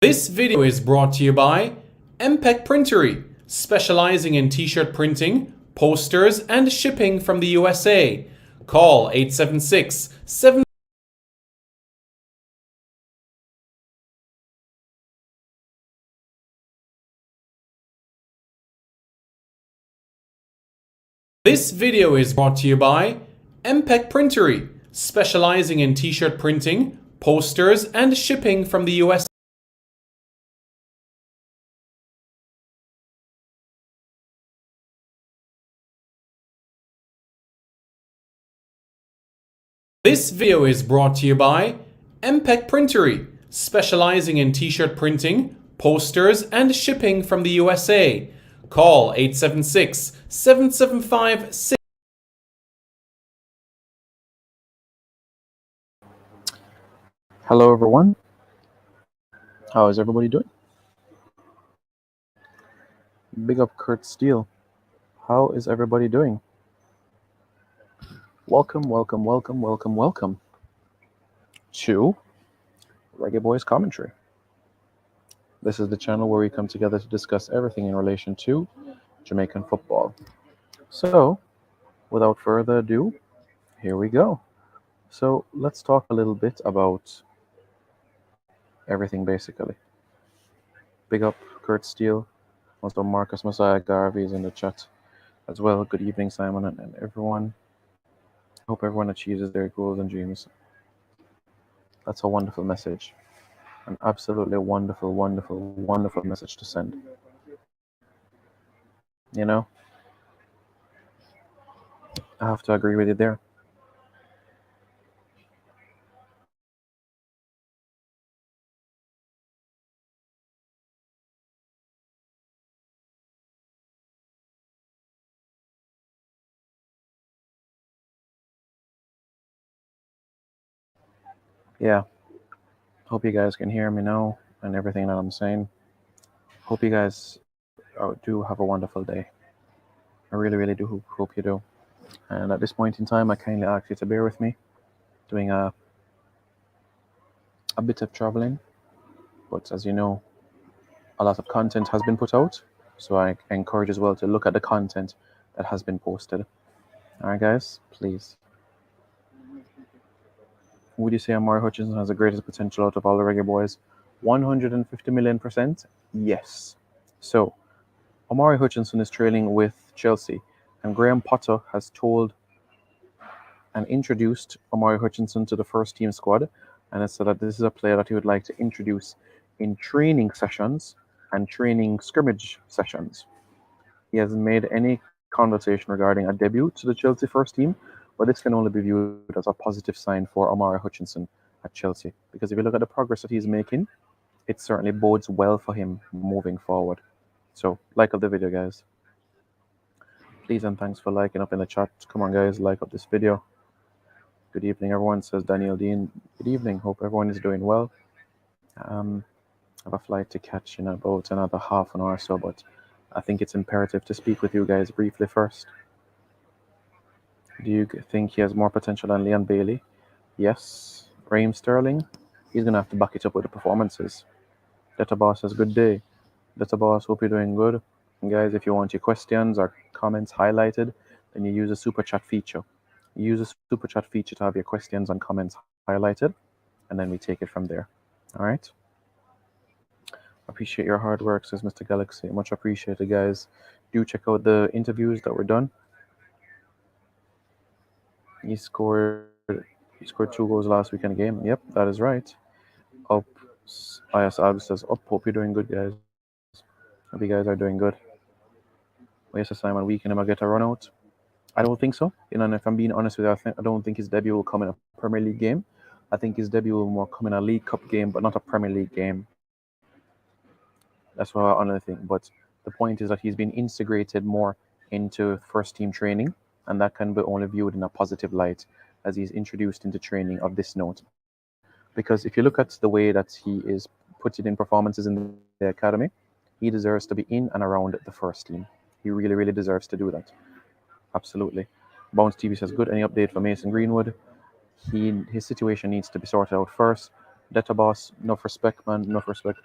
This video is brought to you by MPEC Printery, specializing in t-shirt printing, posters, and shipping from the USA. Call 876-7... This video is brought to you by MPEC Printery, specializing in t-shirt printing, posters, and shipping from the USA. This video is brought to you by MPEC Printery, specializing in t-shirt printing, posters, and shipping from the USA. Call 876-775-6... Hello everyone, how is everybody doing? Big up Kurt Steele, how is everybody doing? Welcome to Reggae Boys Commentary. This is the channel where we come together to discuss everything in relation to Jamaican football. So, without further ado, here we go. So, let's talk a little bit about everything basically. Big up Kurt Steele, also Marcus Messiah Garvey is in the chat as well. Good evening, Simon, and everyone. Hope everyone achieves their goals and dreams. That's a wonderful message. An absolutely wonderful message to send. You know, I have to agree with you there. Yeah, hope you guys can hear me now and everything that I'm saying. Hope you guys do have a wonderful day. I really do hope you do. And at this point in time, I kindly ask you to bear with me, doing a bit of traveling. But as you know, a lot of content has been put out, so I encourage as well to look at the content that has been posted. All right, guys, please. Would you say Omari Hutchinson has the greatest potential out of all the Reggae Boys? 150 million%? Yes. So, Omari Hutchinson is trailing with Chelsea, and Graham Potter has told and introduced Omari Hutchinson to the first team squad, and has said that this is a player that he would like to introduce in training sessions and training scrimmage sessions. He hasn't made any conversation regarding a debut to the Chelsea first team, but this can only be viewed as a positive sign for Omari Hutchinson at Chelsea, because if you look at the progress that he's making, it certainly bodes well for him moving forward. So, like up the video, guys. Please and thanks for liking up in the chat. Come on, guys, like up this video. Good evening, everyone, says Daniel Dean. Good evening. Hope everyone is doing well. I have a flight to catch in about another half an hour or so, but I think it's imperative to speak with you guys briefly first. Do you think he has more potential than Leon Bailey? Yes. Raheem Sterling? He's going to have to back it up with the performances. Detta Boss says, good day. Detta Boss, hope you're doing good. And guys, if you want your questions or comments highlighted, then you use a super chat feature. You use a super chat feature to have your questions and comments highlighted, and then we take it from there. All right? Appreciate your hard work, says Mr. Galaxy. Much appreciated, guys. Do check out the interviews that were done. He scored 2 goals last week in a game. Yep, that is right. Up. IS Ab says, up. Hope you're doing good, guys. Hope you guys are doing good. Wait a Simon, we can never get a run out. I don't think so. You know, and if I'm being honest with you, I don't think his debut will come in a Premier League game. I think his debut will more come in a League Cup game, but not a Premier League game. That's what I honestly think. But the point is that he's been integrated more into first team training, and that can be only viewed in a positive light as he's introduced into training of this note. Because if you look at the way that he is putting in performances in the academy, he deserves to be in and around the first team. He really deserves to do that. Absolutely. Bounce TV says, good. Any update for Mason Greenwood? His situation needs to be sorted out first. Detta Boss, enough respect, man. Enough respect.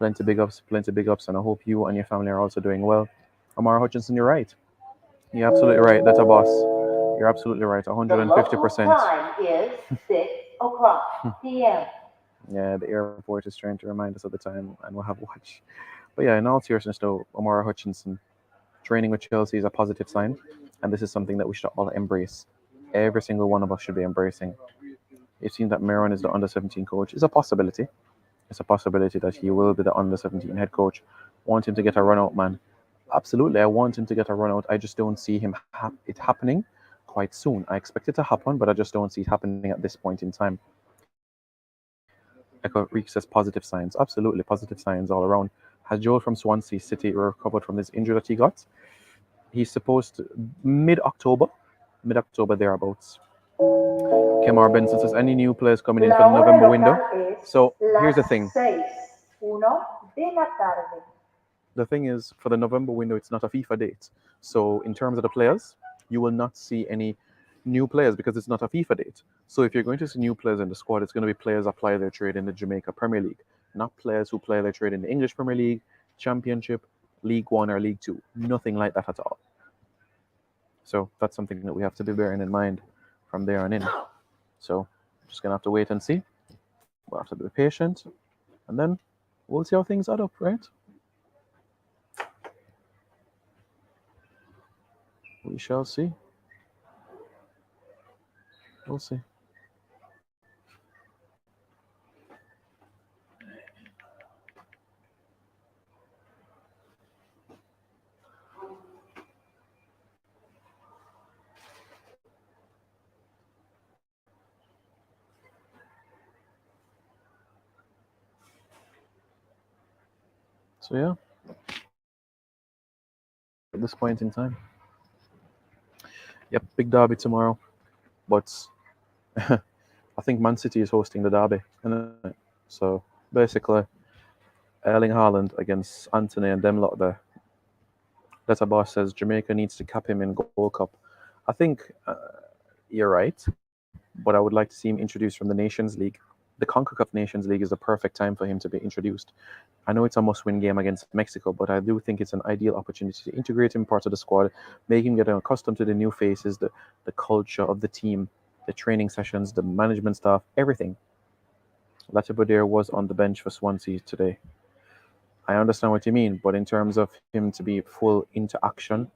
Plenty big ups, and I hope you and your family are also doing well. Omari Hutchinson, you're right. You're absolutely right. That's a boss. You're absolutely right. 150%. The time is 6:00 p.m. Yeah, the airport is trying to remind us of the time, and we'll have watch. But yeah, in all seriousness, though, Omari Hutchinson training with Chelsea is a positive sign, and this is something that we should all embrace. Every single one of us should be embracing. It seems that Meron is the under-17 coach. It's a possibility. It's a possibility that he will be the under-17 head coach. Want him to get a run out, man. Absolutely, I want him to get a run out. I just don't see it happening quite soon. I expect it to happen, but I just don't see it happening at this point in time. Echo Reek says positive signs. Absolutely, positive signs all around. Has Joel from Swansea City recovered from this injury that he got? He's supposed to mid-October thereabouts. Kemar Benson says, any new players coming in for the November window? So here's the thing. The thing is, for the November window, it's not a FIFA date. So in terms of the players, you will not see any new players because it's not a FIFA date. So if you're going to see new players in the squad, it's going to be players that play their trade in the Jamaica Premier League, not players who play their trade in the English Premier League, Championship, League One, or League Two. Nothing like that at all. So that's something that we have to be bearing in mind from there on in. So just going to have to wait and see. We'll have to be patient. And then we'll see how things add up, right? We shall see. We'll see. So yeah, at this point in time. Yep, big derby tomorrow. But I think Man City is hosting the derby. So basically, Erling Haaland against Anthony and them lot there. That's boss says Jamaica needs to cap him in Gold Cup. I think you're right, but I would like to see him introduced from the Nations League. The CONCACAF Nations League is the perfect time for him to be introduced. I know it's a must-win game against Mexico, but I do think it's an ideal opportunity to integrate him part of the squad, make him get accustomed to the new faces, the culture of the team, the training sessions, the management staff, everything. Latibeaudiere was on the bench for Swansea today. I understand what you mean, but in terms of him to be full into action,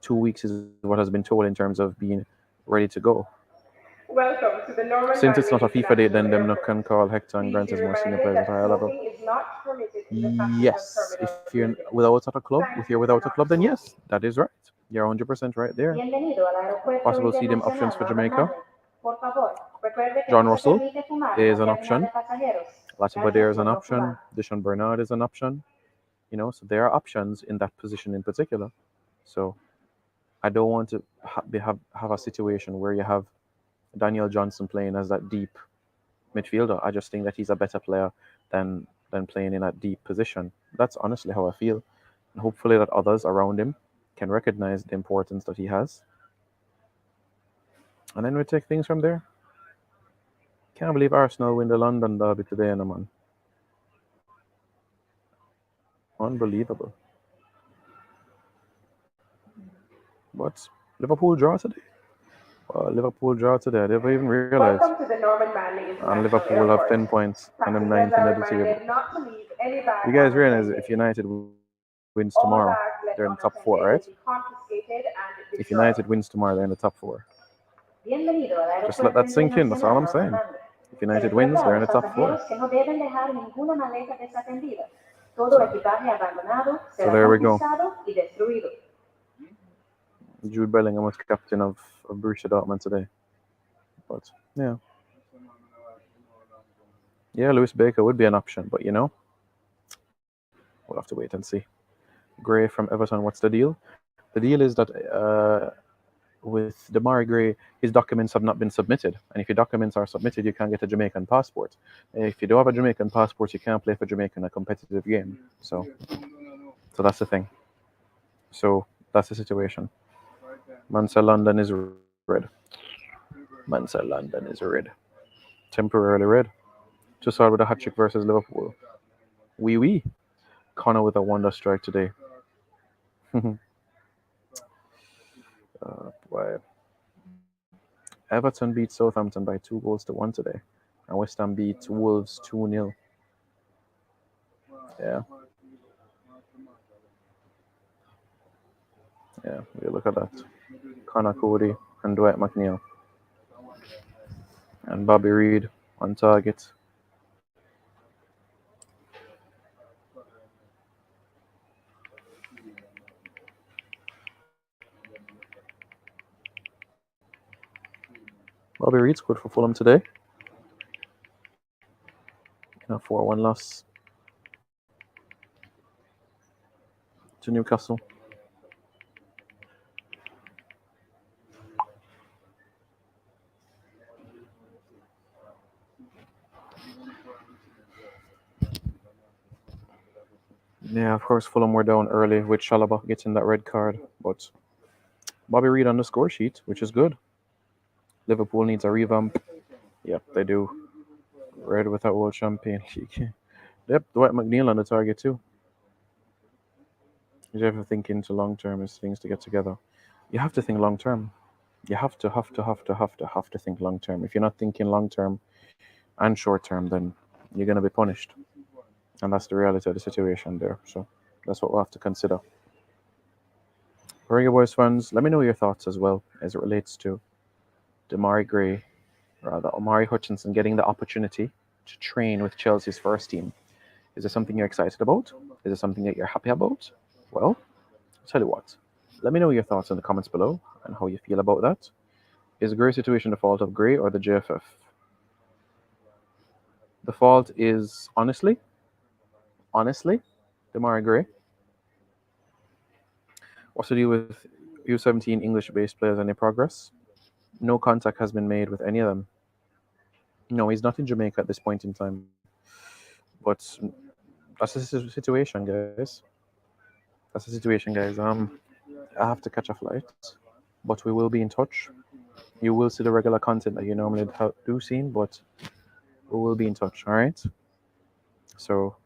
2 weeks is what has been told in terms of being ready to go. Welcome to the Norman Since it's not a FIFA date, then them Airport. can call Hector and Grant as more senior players at higher level. Yes, if you're without a club, then yes, that is right. You're 100% right there. Possible stadium options for Jamaica. John Russell is an option. Latibeaudiere is an option. Dishon Bernard is an option. You know, so there are options in that position in particular. So I don't want to have a situation where you have Daniel Johnson playing as that deep midfielder. I just think that he's a better player than playing in that deep position. That's honestly how I feel. And hopefully that others around him can recognize the importance that he has. And then we take things from there. Can't believe Arsenal win the London derby today, no man. Unbelievable. But Liverpool draw today. Liverpool draw today. I never even realized. And Liverpool have 10 points and them 9th in the table. You guys realize if United wins tomorrow, they're in the top 4, right? If United wins tomorrow, they're in the top 4. Just let that sink in. That's all I'm saying. If United wins, they're in the top 4. So there we go. Jude Bellingham was captain of Borussia Dortmund today. But yeah. Yeah, Lewis Baker would be an option, but you know, we'll have to wait and see. Gray from Everton, what's the deal? The deal is that with Demari Gray, his documents have not been submitted. And if your documents are submitted, you can't get a Jamaican passport. If you don't have a Jamaican passport, you can't play for Jamaica in a competitive game. So that's the thing. So that's the situation. Mansell London is red. Mansell London is red. Temporarily red. Just started with a hat-trick versus Liverpool. Wee wee. Connor with a wonder strike today. Boy. Everton beat Southampton by 2 goals to 1 today. And West Ham beat Wolves 2-0. Yeah. Yeah, we look at that. Connor Cody and Dwight McNeil. And Bobby Reid on target. Bobby Reid scored for Fulham today in a 4-1 loss to Newcastle. Yeah, of course, Fulham were down early with Chalobah getting that red card, but Bobby Reid on the score sheet, which is good. Liverpool needs a revamp. Yep, they do. Red with that World Champion League. Yep, Dwight McNeil on the target too. If you ever think into long term as things to get together, you have to think long term. You have to think long term. If you're not thinking long term and short term, then you're going to be punished. And that's the reality of the situation there. So that's what we'll have to consider. Reggae Boys fans, let me know your thoughts as well as it relates to Demari Gray, rather Omari Hutchinson getting the opportunity to train with Chelsea's first team. Is it something you're excited about? Is it something that you're happy about? Well, I'll tell you what. Let me know your thoughts in the comments below and how you feel about that. Is Gray's situation the fault of Gray or the JFF? The fault is, honestly, Demari Gray. What's to do with U17 English-based players and their progress? No contact has been made with any of them. No, he's not in Jamaica at this point in time. But that's the situation, guys. That's the situation, guys. I have to catch a flight, but we will be in touch. You will see the regular content that you normally do see, but we will be in touch, all right? So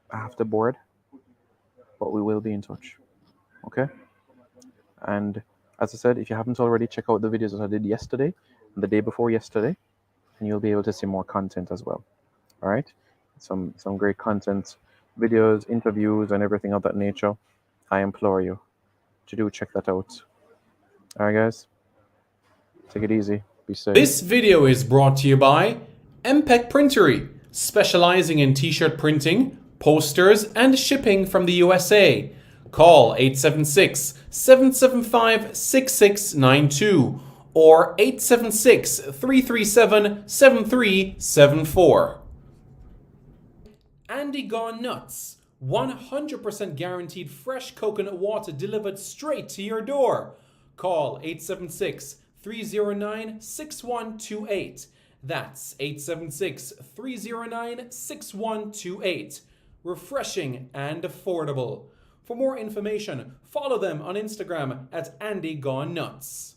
I have to board, but we will be in touch, okay? And as I said, if you haven't already, check out the videos that I did yesterday and the day before yesterday, and you'll be able to see more content as well, all right? Some great content, videos, interviews, and everything of that nature. I implore you to check that out. All right, guys? Take it easy. Be safe. This video is brought to you by MPEC Printery, specializing in t-shirt printing, posters, and shipping from the USA. Call 876-775-6692 or 876-337-7374. Andy Gone Nuts, 100% guaranteed fresh coconut water delivered straight to your door. Call 876-309-6128. That's 876-309-6128. Refreshing and affordable. For more information, follow them on Instagram at Andy Gone Nuts.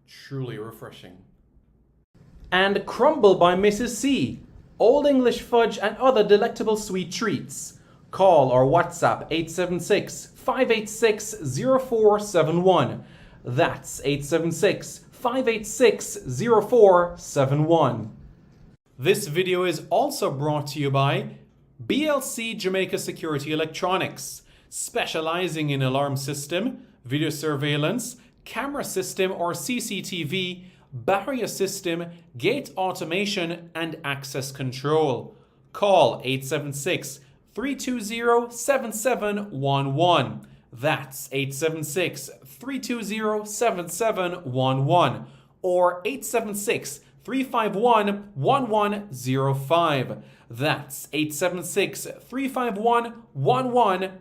Truly refreshing. And Crumble by Mrs. C. Old English fudge and other delectable sweet treats. Call or WhatsApp 876-586-0471. That's 876-586-0471. This video is also brought to you by BLC Jamaica Security Electronics, specializing in alarm system, video surveillance, camera system or CCTV, barrier system, gate automation, and access control. Call 876-320-7711. That's 876-320-7711 or 876-351-1105. That's 876-351-1105.